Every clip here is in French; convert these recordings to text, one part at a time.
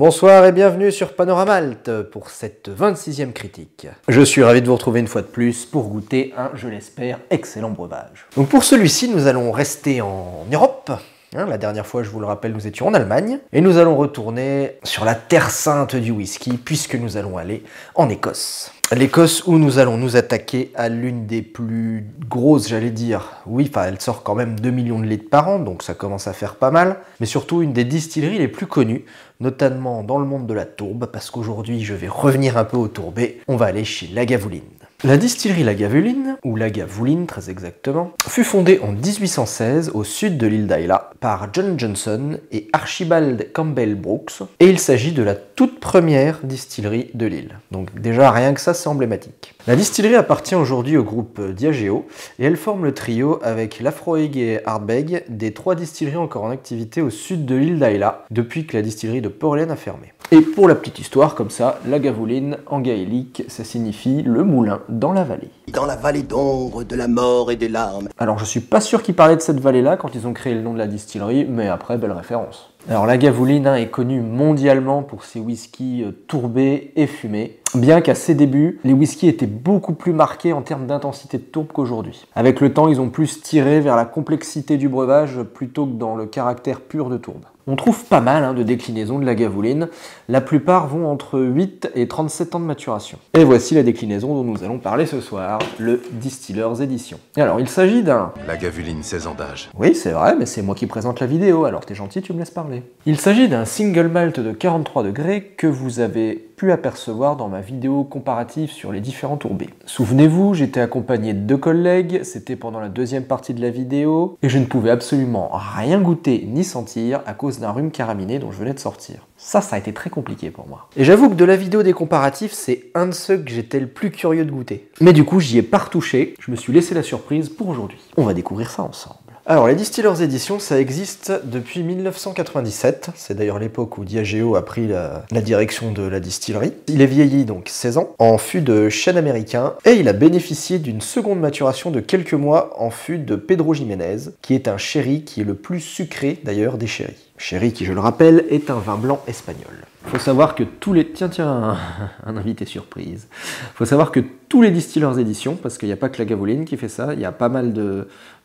Bonsoir et bienvenue sur Panoramalt pour cette 26e critique. Je suis ravi de vous retrouver une fois de plus pour goûter un, je l'espère, excellent breuvage. Donc pour celui-ci, nous allons rester en Europe. La dernière fois, je vous le rappelle, nous étions en Allemagne. Et nous allons retourner sur la terre sainte du whisky puisque nous allons aller en Écosse. L'Écosse où nous allons nous attaquer à l'une des plus grosses, j'allais dire. Oui, enfin, elle sort quand même 2 millions de litres par an, donc ça commence à faire pas mal. Mais surtout une des distilleries les plus connues, notamment dans le monde de la tourbe, parce qu'aujourd'hui, je vais revenir un peu au tourbé. On va aller chez Lagavulin. La distillerie Lagavulin, ou Lagavulin très exactement, fut fondée en 1816 au sud de l'île d'Islay par John Johnson et Archibald Campbell Brooks, et il s'agit de la toute première distillerie de l'île. Donc déjà rien que ça c'est emblématique. La distillerie appartient aujourd'hui au groupe Diageo et elle forme le trio avec Laphroaig et Ardbeg des 3 distilleries encore en activité au sud de l'île d'Islay depuis que la distillerie de Portland a fermé. Et pour la petite histoire comme ça, Lagavulin en gaélique ça signifie le moulin dans la vallée. Dans la vallée d'ombre de la mort et des larmes. Alors je suis pas sûr qu'ils parlaient de cette vallée-là quand ils ont créé le nom de la distillerie, mais après, belle référence. Alors Lagavulin est connu mondialement pour ses whiskies tourbés et fumés, bien qu'à ses débuts, les whiskies étaient beaucoup plus marqués en termes d'intensité de tourbe qu'aujourd'hui. Avec le temps, ils ont plus tiré vers la complexité du breuvage plutôt que dans le caractère pur de tourbe. On trouve pas mal de déclinaisons de Lagavulin, la plupart vont entre 8 et 37 ans de maturation. Et voici la déclinaison dont nous allons parler ce soir, le Distillers Edition. Et alors il s'agit d'un... Lagavulin, 16 ans d'âge. Oui c'est vrai, mais c'est moi qui présente la vidéo, alors t'es gentil, tu me laisses parler. Il s'agit d'un single malt de 43 degrés que vous avez pu apercevoir dans ma vidéo comparative sur les différents tourbés. Souvenez-vous, j'étais accompagné de 2 collègues, c'était pendant la deuxième partie de la vidéo, et je ne pouvais absolument rien goûter ni sentir à cause d'un rhume caraminé dont je venais de sortir. Ça a été très compliqué pour moi. Et j'avoue que de la vidéo des comparatifs, c'est un de ceux que j'étais le plus curieux de goûter. Mais du coup, j'y ai pas retouché, je me suis laissé la surprise pour aujourd'hui. On va découvrir ça ensemble. Alors, les Distillers Edition, ça existe depuis 1997. C'est d'ailleurs l'époque où Diageo a pris la direction de la distillerie. Il est vieilli, donc 16 ans, en fût de chêne américain, et il a bénéficié d'une seconde maturation de quelques mois en fût de Pedro Jiménez, qui est un sherry qui est le plus sucré, d'ailleurs, des sherrys. Sherry, qui, je le rappelle, est un vin blanc espagnol. Faut savoir que tous les... Tiens, un invité surprise. Faut savoir que tous les Distillers Edition, parce qu'il n'y a pas que Lagavulin qui fait ça, il y a pas mal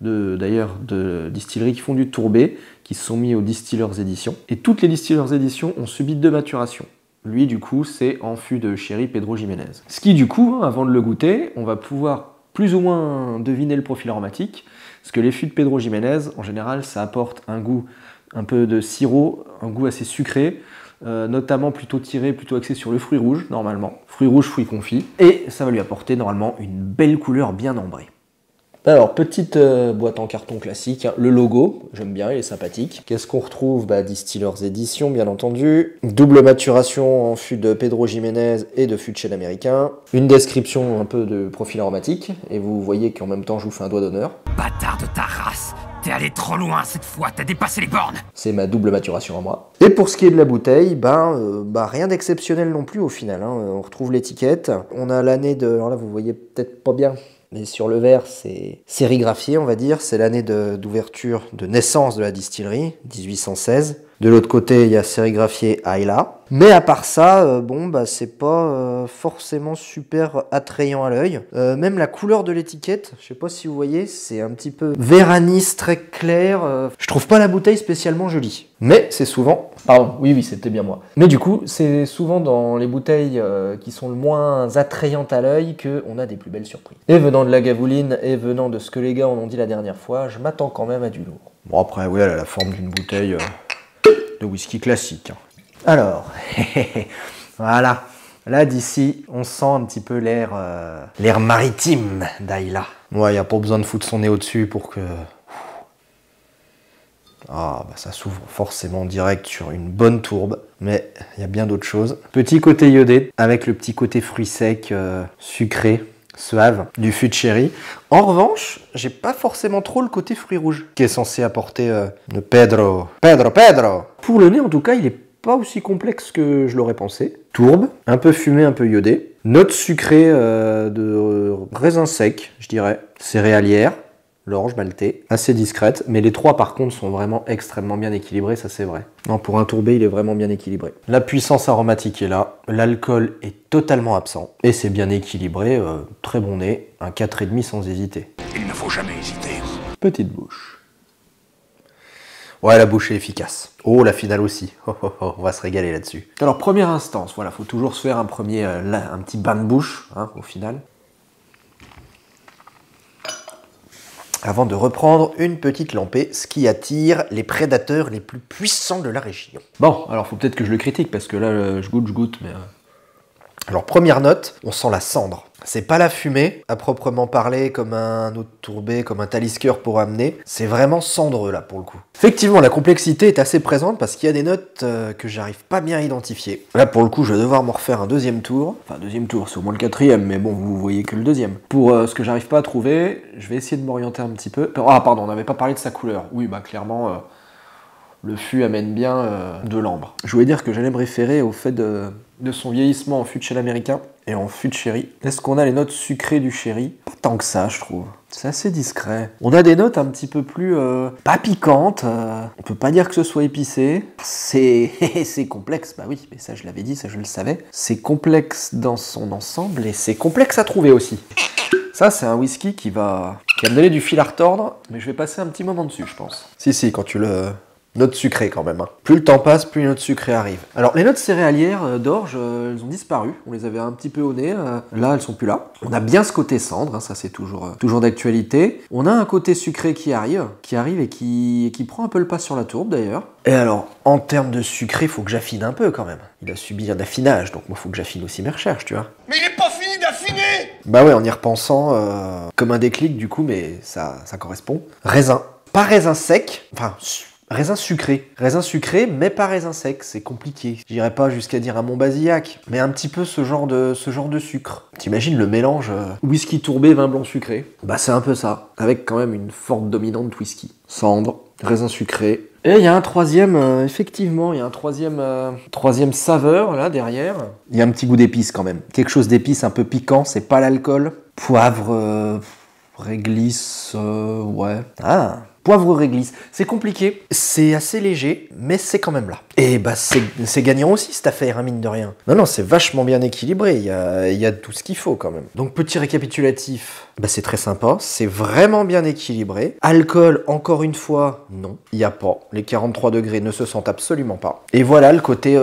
d'ailleurs de distilleries qui font du tourbé, qui se sont mis aux Distillers Edition. Et toutes les Distillers Edition ont subi 2 maturations. Lui, du coup, c'est en fût de sherry Pedro Jiménez. Ce qui, du coup, avant de le goûter, on va pouvoir plus ou moins deviner le profil aromatique, parce que les fûts de Pedro Jiménez, en général, ça apporte un goût un peu de sirop, un goût assez sucré, notamment plutôt axé sur le fruit rouge, normalement. Fruit rouge, fruit confit. Et ça va lui apporter, normalement, une belle couleur bien ambrée. Alors, petite boîte en carton classique, le logo, j'aime bien, il est sympathique. Qu'est-ce qu'on retrouve? Distillers Edition, bien entendu. Double maturation en fût de Pedro Jiménez et de fût de chêne américain. Une description un peu de profil aromatique, et vous voyez qu'en même temps, je vous fais un doigt d'honneur. Bâtard de ta race! T'es allé trop loin cette fois, t'as dépassé les bornes! C'est ma double maturation à moi. Et pour ce qui est de la bouteille, rien d'exceptionnel non plus au final. On retrouve l'étiquette. On a l'année de... Alors là, vous voyez peut-être pas bien, mais sur le verre, c'est sérigraphié, on va dire. C'est l'année d'ouverture, de naissance de la distillerie, 1816. De l'autre côté, il y a sérigraphié Islay. Mais à part ça, c'est pas forcément super attrayant à l'œil. Même la couleur de l'étiquette, je sais pas si vous voyez, c'est un petit peu vert anis très clair. Je trouve pas la bouteille spécialement jolie. Mais c'est souvent... Pardon, oui, c'était bien moi. Mais du coup, c'est souvent dans les bouteilles qui sont le moins attrayantes à l'œil qu'on a des plus belles surprises. Et venant de Lagavulin et venant de ce que les gars en ont dit la dernière fois, je m'attends quand même à du lourd. Bon après, oui, elle a la forme d'une bouteille de whisky classique. Alors, voilà. Là, d'ici, on sent un petit peu l'air maritime d'Islay. Ouais, il n'y a pas besoin de foutre son nez au-dessus pour que... ça s'ouvre forcément direct sur une bonne tourbe, mais il y a bien d'autres choses. Petit côté iodé, avec le petit côté fruit sec, sucré, suave, du fût de sherry. En revanche, j'ai pas forcément trop le côté fruit rouge, qui est censé apporter le Pedro. Pour le nez, en tout cas, il est pas aussi complexe que je l'aurais pensé. Tourbe, un peu fumé, un peu iodé. Note sucrée de raisin sec, je dirais. Céréalière. l'orange maltais, assez discrète, mais les trois par contre sont vraiment extrêmement bien équilibrés, ça c'est vrai. Non, pour un tourbé, il est vraiment bien équilibré. La puissance aromatique est là, l'alcool est totalement absent, et c'est bien équilibré, très bon nez, un 4,5 sans hésiter. Il ne faut jamais hésiter. Petite bouche. Ouais, la bouche est efficace. Oh, la finale aussi. On va se régaler là-dessus. Alors, première instance, voilà, faut toujours se faire un petit bain de bouche, hein, au final. Avant de reprendre une petite lampée, ce qui attire les prédateurs les plus puissants de la région. Bon, alors faut peut-être que je le critique, parce que là, je goûte, mais... Alors, première note, on sent la cendre. C'est pas la fumée, à proprement parler, comme un autre tourbé, comme un talisker pour amener. C'est vraiment cendreux, là, pour le coup. Effectivement, la complexité est assez présente, parce qu'il y a des notes que j'arrive pas bien à identifier. Là, pour le coup, je vais devoir me refaire un deuxième tour. Enfin, deuxième tour, c'est au moins le quatrième, mais bon, vous voyez que le deuxième. Pour ce que j'arrive pas à trouver, je vais essayer de m'orienter un petit peu. Ah, pardon, on n'avait pas parlé de sa couleur. Oui, bah, clairement... le fût amène bien de l'ambre. Je voulais dire que j'allais me référer au fait de son vieillissement en fût de chêne américain et en fût de sherry. Est-ce qu'on a les notes sucrées du sherry? Pas tant que ça, je trouve. C'est assez discret. On a des notes un petit peu plus... pas piquantes. On peut pas dire que ce soit épicé. C'est complexe. Bah oui, mais ça je l'avais dit, ça je le savais. C'est complexe dans son ensemble et c'est complexe à trouver aussi. Ça, c'est un whisky qui va me donner du fil à retordre, mais je vais passer un petit moment dessus, je pense. Si, quand tu le... Notes sucrées quand même. Hein. Plus le temps passe, plus les notes sucrées arrivent. Alors les notes céréalières d'orge, elles ont disparu. On les avait un petit peu au nez. Là, elles sont plus là. On a bien ce côté cendre, hein, ça c'est toujours d'actualité. On a un côté sucré qui arrive et qui prend un peu le pas sur la tourbe d'ailleurs. Et alors, en termes de sucré, il faut que j'affine un peu quand même. Il a subi un affinage, donc moi il faut que j'affine aussi mes recherches, tu vois. Mais il est pas fini d'affiner! Bah ouais, en y repensant, comme un déclic du coup, mais ça correspond. Raisin. Pas raisin sec, enfin... Raisin sucré, mais pas raisin sec, c'est compliqué. J'irais pas jusqu'à dire un Montbazillac, mais un petit peu ce genre de sucre. T'imagines le mélange whisky tourbé, vin blanc sucré? Bah c'est un peu ça, avec quand même une forte dominante whisky. Cendre, raisin sucré. Et il y a un troisième, effectivement, il y a un troisième saveur là derrière. Il y a un petit goût d'épice quand même. Quelque chose d'épice un peu piquant, c'est pas l'alcool. Poivre, réglisse, ouais. Ah, poivre réglisse, c'est compliqué, c'est assez léger, mais c'est quand même là. Et bah c'est gagnant aussi cette affaire, hein, mine de rien. Non, c'est vachement bien équilibré, il y a tout ce qu'il faut quand même. Donc petit récapitulatif, bah c'est très sympa, c'est vraiment bien équilibré. Alcool, encore une fois, non, il n'y a pas. Les 43 degrés ne se sentent absolument pas. Et voilà le côté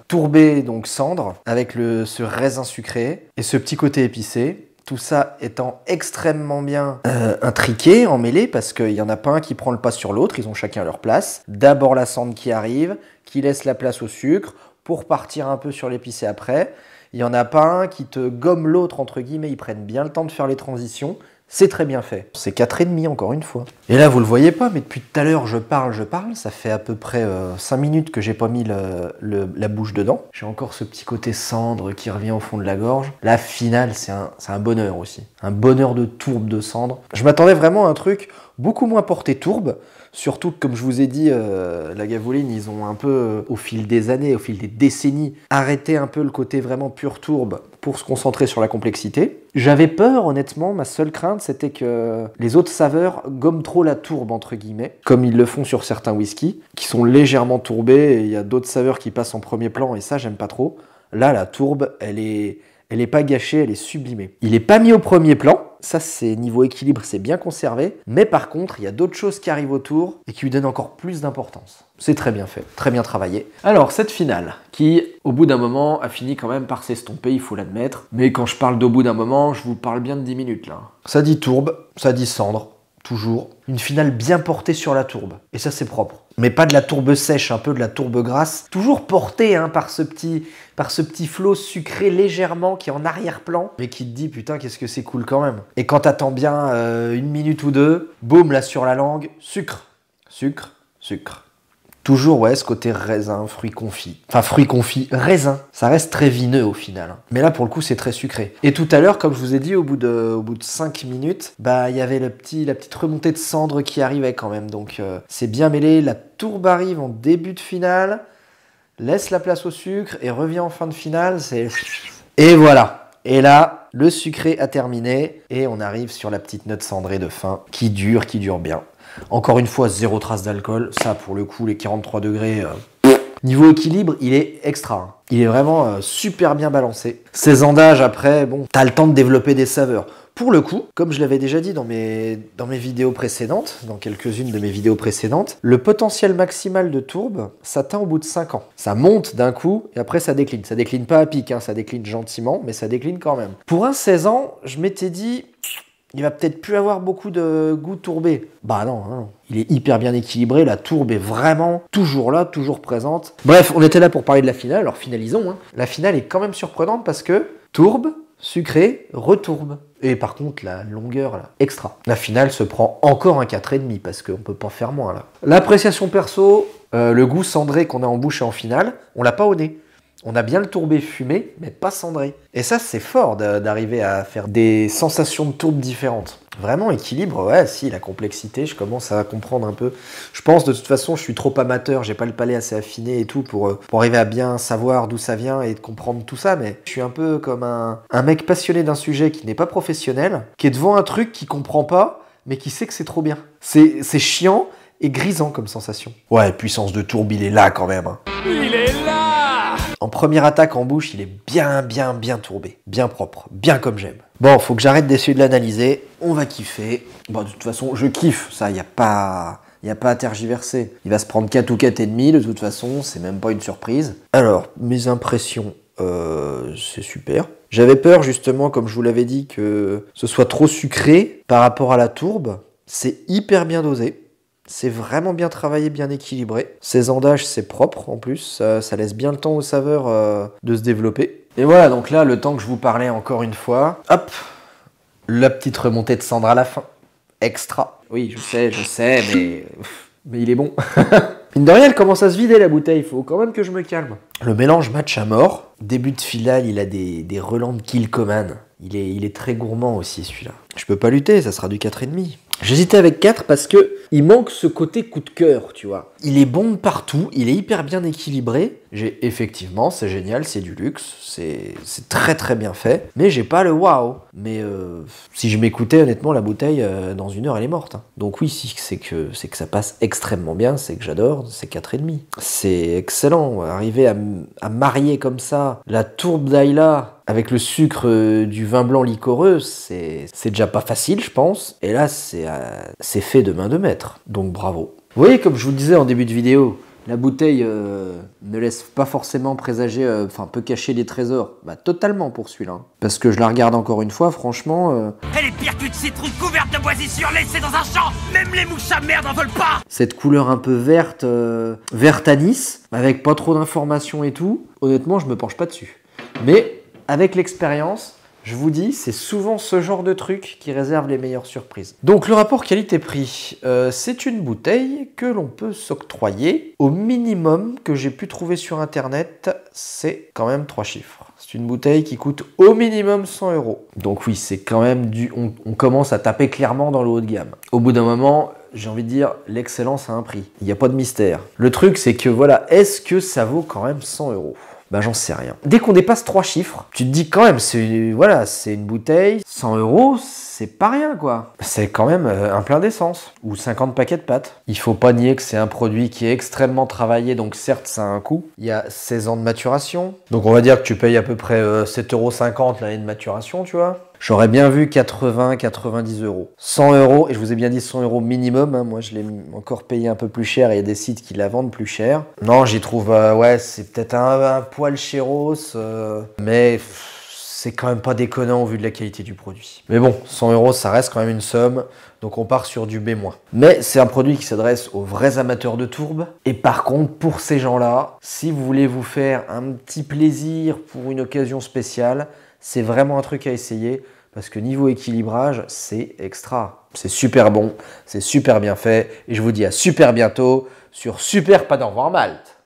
tourbé, donc cendre, avec ce raisin sucré, et ce petit côté épicé. Tout ça étant extrêmement bien intriqué, emmêlé, parce qu'il n'y en a pas un qui prend le pas sur l'autre, ils ont chacun leur place. D'abord la cendre qui arrive, qui laisse la place au sucre, pour partir un peu sur l'épicé après. Il n'y en a pas un qui te gomme l'autre, entre guillemets, ils prennent bien le temps de faire les transitions. C'est très bien fait. C'est 4,5 encore une fois. Et là, vous le voyez pas, mais depuis tout à l'heure, je parle. Ça fait à peu près 5 minutes que j'ai pas mis la bouche dedans. J'ai encore ce petit côté cendre qui revient au fond de la gorge. La finale, c'est un bonheur aussi. Un bonheur de tourbe de cendre. Je m'attendais vraiment à un truc beaucoup moins porté tourbe. Surtout que, comme je vous ai dit, la Gavouline, ils ont un peu, au fil des années, au fil des décennies, arrêté un peu le côté vraiment pur tourbe pour se concentrer sur la complexité. J'avais peur, honnêtement, ma seule crainte, c'était que les autres saveurs gomment trop la tourbe, entre guillemets, comme ils le font sur certains whiskies, qui sont légèrement tourbés, et il y a d'autres saveurs qui passent en premier plan, et ça, j'aime pas trop. Là, la tourbe, elle est pas gâchée, elle est sublimée. Il est pas mis au premier plan, ça c'est niveau équilibre, c'est bien conservé, mais par contre, il y a d'autres choses qui arrivent autour et qui lui donnent encore plus d'importance. C'est très bien fait, très bien travaillé. Alors, cette finale, qui, au bout d'un moment, a fini quand même par s'estomper, il faut l'admettre. Mais quand je parle d'au bout d'un moment, je vous parle bien de 10 minutes, là. Ça dit tourbe, ça dit cendre, toujours. Une finale bien portée sur la tourbe, et ça c'est propre. Mais pas de la tourbe sèche, un peu de la tourbe grasse, toujours portée par ce petit flot sucré légèrement qui est en arrière-plan, mais qui te dit putain qu'est-ce que c'est cool quand même. Et quand t'attends bien 1 minute ou deux, boum là sur la langue, sucre, sucre, sucre. Toujours, ouais, ce côté raisin, fruits confits. Enfin, fruits confits, raisin. Ça reste très vineux au final. Mais là, pour le coup, c'est très sucré. Et tout à l'heure, comme je vous ai dit, au bout de 5 minutes, bah, il y avait la petite remontée de cendre qui arrivait quand même. Donc, c'est bien mêlé. La tourbe arrive en début de finale, laisse la place au sucre et revient en fin de finale. Et voilà. Et là, le sucré a terminé et on arrive sur la petite note cendrée de fin qui dure bien. Encore une fois, 0 trace d'alcool. Ça, pour le coup, les 43 degrés... Niveau équilibre, il est extra. Il est vraiment super bien balancé. Ces endages, après, bon, t'as le temps de développer des saveurs. Pour le coup, comme je l'avais déjà dit dans mes vidéos précédentes, dans quelques-unes de mes vidéos précédentes, le potentiel maximal de tourbe s'atteint au bout de 5 ans. Ça monte d'un coup et après ça décline. Ça décline pas à pic, hein, ça décline gentiment, mais ça décline quand même. Pour un 16 ans, je m'étais dit... il va peut-être plus avoir beaucoup de goût tourbé. Bah non, hein. Il est hyper bien équilibré, la tourbe est vraiment toujours là, toujours présente. Bref, on était là pour parler de la finale, alors finalisons. Hein. La finale est quand même surprenante parce que tourbe, sucré, retourbe. Et par contre, la longueur, là, extra. La finale se prend encore un 4,5 parce qu'on peut pas faire moins là. L'appréciation perso, le goût cendré qu'on a en bouche et en finale, on l'a pas au nez. On a bien le tourbé fumé, mais pas cendré. Et ça, c'est fort d'arriver à faire des sensations de tourbe différentes. Vraiment équilibre, ouais, si, la complexité, je commence à comprendre un peu. Je pense, de toute façon, je suis trop amateur, j'ai pas le palais assez affiné et tout pour arriver à bien savoir d'où ça vient et de comprendre tout ça, mais je suis un peu comme un mec passionné d'un sujet qui n'est pas professionnel, qui est devant un truc qu'il comprend pas, mais qui sait que c'est trop bien. C'est chiant et grisant comme sensation. Ouais, puissance de tourbe, il est là quand même. Hein. Il est là! En première attaque en bouche, il est bien tourbé, bien propre, bien comme j'aime. Bon, faut que j'arrête d'essayer de l'analyser, on va kiffer. Bon, de toute façon, je kiffe, ça, y a pas à tergiverser. Il va se prendre 4 ou 4,5, de toute façon, c'est même pas une surprise. Alors, mes impressions, c'est super. J'avais peur, justement, comme je vous l'avais dit, que ce soit trop sucré par rapport à la tourbe. C'est hyper bien dosé. C'est vraiment bien travaillé, bien équilibré. Ces endages, c'est propre en plus. Ça laisse bien le temps aux saveurs de se développer. Et voilà, donc là, le temps que je vous parlais encore une fois. Hop, la petite remontée de cendre à la fin. Extra. Oui, je sais, mais il est bon. Mine de rien, elle commence à se vider la bouteille. Il faut quand même que je me calme. Le mélange match à mort. Début de finale, il a des relents de Kilkoman. Il est très gourmand aussi, celui-là. Je peux pas lutter, ça sera du 4,5. J'hésitais avec 4 parce que il manque ce côté coup de cœur, tu vois. Il est bon partout, il est hyper bien équilibré. Effectivement, c'est génial, c'est du luxe, c'est très très bien fait. Mais j'ai pas le waouh. Mais si je m'écoutais, honnêtement, la bouteille, dans 1 heure, elle est morte. Hein. Donc oui, si c'est que ça passe extrêmement bien, c'est que j'adore, c'est 4,5. C'est excellent, arriver à marier comme ça la tourbe d'Ayla avec le sucre du vin blanc liquoreux, c'est déjà pas facile, je pense. Et là, c'est fait de main de maître. Donc bravo. Vous voyez, comme je vous le disais en début de vidéo, la bouteille ne laisse pas forcément présager, peut cacher des trésors. Bah totalement pour celui-là. Hein. Parce que je la regarde encore une fois, franchement... Elle est pire qu'une citrouille couverte de moisissures laissée dans un champ. Même les mouches à merde n'en veulent pas. Cette couleur un peu verte, verte anis, avec pas trop d'informations et tout, honnêtement, je me penche pas dessus. Mais... avec l'expérience, je vous dis, c'est souvent ce genre de truc qui réserve les meilleures surprises. Donc le rapport qualité-prix, c'est une bouteille que l'on peut s'octroyer. Au minimum que j'ai pu trouver sur internet, c'est quand même 3 chiffres. C'est une bouteille qui coûte au minimum 100 €. Donc oui, c'est quand même on commence à taper clairement dans le haut de gamme. Au bout d'un moment, j'ai envie de dire, l'excellence a un prix. Il n'y a pas de mystère. Le truc, c'est que voilà, est-ce que ça vaut quand même 100 €? Ben j'en sais rien. Dès qu'on dépasse 3 chiffres, tu te dis quand même, c'est une bouteille, 100 €, c'est pas rien quoi. C'est quand même un plein d'essence, ou 50 paquets de pâtes. Il faut pas nier que c'est un produit qui est extrêmement travaillé, donc certes ça a un coût. Il y a 16 ans de maturation, donc on va dire que tu payes à peu près 7,50 € l'année de maturation, tu vois. J'aurais bien vu 80-90 €. 100 €, et je vous ai bien dit 100 € minimum, hein, moi je l'ai encore payé un peu plus cher, et il y a des sites qui la vendent plus cher. Non, j'y trouve, ouais, c'est peut-être un poil chéros, mais c'est quand même pas déconnant au vu de la qualité du produit. Mais bon, 100 €, ça reste quand même une somme, donc on part sur du B-. Mais c'est un produit qui s'adresse aux vrais amateurs de tourbe, et par contre, pour ces gens-là, si vous voulez vous faire un petit plaisir pour une occasion spéciale, c'est vraiment un truc à essayer parce que niveau équilibrage, c'est extra. C'est super bon, c'est super bien fait et je vous dis à super bientôt sur Super Pas d'Envoi en Malte.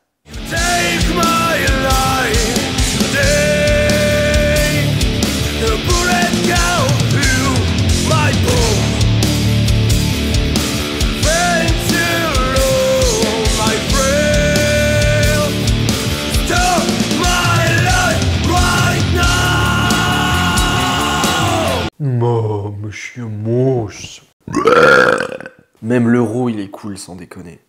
Monsieur Mousse. Même l'euro, il est cool, sans déconner.